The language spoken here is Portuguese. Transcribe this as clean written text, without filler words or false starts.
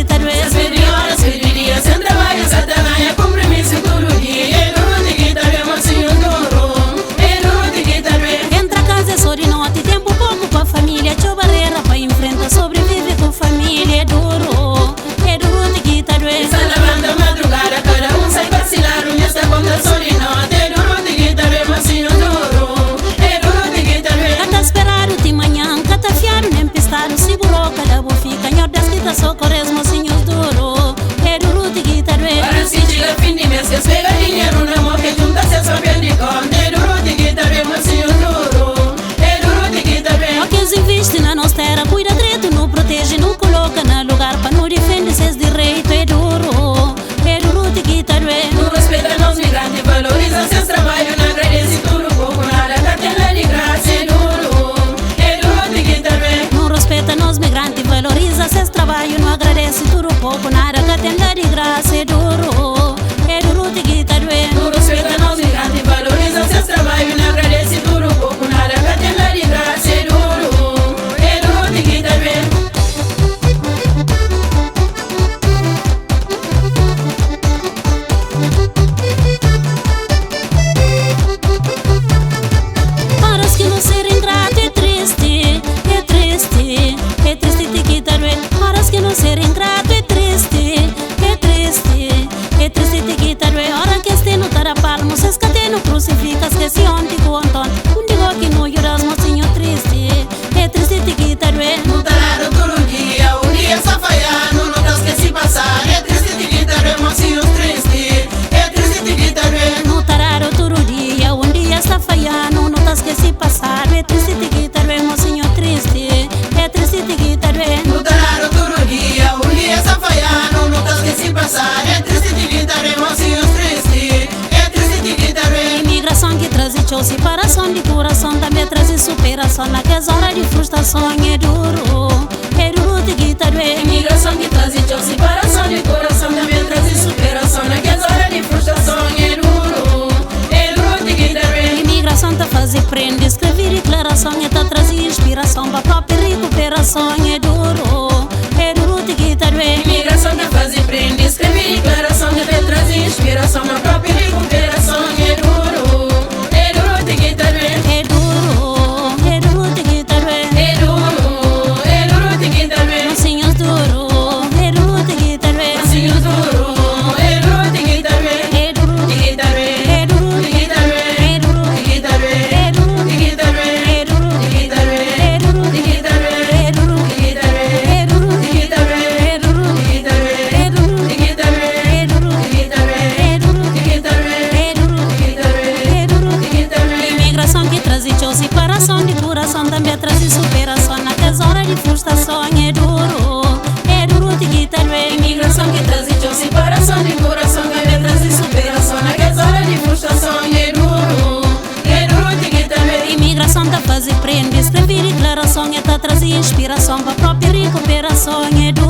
guita doer. Às vezes horas, vezes dias, sem trabalho, Satanás é compromisso todo dia. É duro de guita doer, mocinho duro. É duro de guita doer. Entra a casa é só de noite, tempo pouco com a família. Tchau barreira pra enfrentar, sobrevive com família. É duro de guita doer. Está lavando a madrugada, cada um sai vacilar. Nesta conta só de noite. É duro de guita doer, mocinho duro. É duro de guita doer. Cata esperado de manhã, cata fiado nem pistado. Segurou cada bofica, nhor das guitas socorres, mocinhos duro. É duro de guita doer. Para se chega fim de mês, que pega dinheiro na mão, que junta se sobe de conta. É duro de guita doer, mocinho duro. É duro de guita doer. O que eles investem na nossa terra, cuida direito, não protege, não coloca no lugar para não defender seus direitos. É duro de guita doer. Não respeita nós migrantes, valoriza seus trabalhos, não agradece tudo pouco, nada catela de graça. É duro de guita doer. Não respeita nós migrantes, valoriza seus trabalhos, não agradece tudo pouco, nada que atenda de graça. É duro de guita doer. Não respeita nós migrantes, valoriza seus trabalhos, não agradece tudo pouco, nada catela de graça. É duro de guita doer. Para que não ser ingrato é triste, é triste, é triste de guita doer. Para que não ser ingrato é triste, é triste, é triste de guita doer. Ora que este no tarapalmo, se escate no crucificas, que se onde contam, digo que não lloras, mocinho triste, é triste de guita doer. No tarado todo dia, dia só falhar, não notas que se passar. É triste de guita doer, mocinhos triste. É triste de guita doer. No tararo todo dia, dia está falhando, notas que se passaram. É triste de guita doer, mocinho triste, é triste de guita doer. No tarado todo dia só falhar, não notas que se passar. É triste de guita doer, mocinhos triste. É triste de guita doer. Imigração que traz separação de coração, também traz superação. Naquelas horas de frustração é duro de guita doer. Imigração que traz separação de coração, também traz superação. Naquelas horas de frustração é duro de guita doer. Imigração tá fazer prende, escrever declaração, e tá trazer inspiração pra própria recuperação. É duro de guita doer. Imigração que faz e prende, escreve declaração, que te traz inspiração na própria recuperação. É duro de guita doer. É duro de guita doer. É duro de guita doer. Mocinhos duro, é duro de guita doer. Mocinhos duro, é duro de guita doer. É duro De guita doer. é duro De guita doer. é duro De guita doer. é duro De guita doer. é duro De guita doer. é duro De guita doer. é duro De guita doer. é duro De guita doer. é duro De guita doer. é duro De guita doer. é duro De guita doer. é duro De guita doer. é duro De guita doer. é duro. De guita doer. Imigração que traz separação de coração, também traz superação. Naquelas horas de frustração é duro de guita doer. Imigração que traz separação de coração, também traz superação. Naquelas horas de frustração é duro de guita doer. Imigração tá fazer prende, escrever declaração, e tá trazer inspiração pra própria recuperação. É duro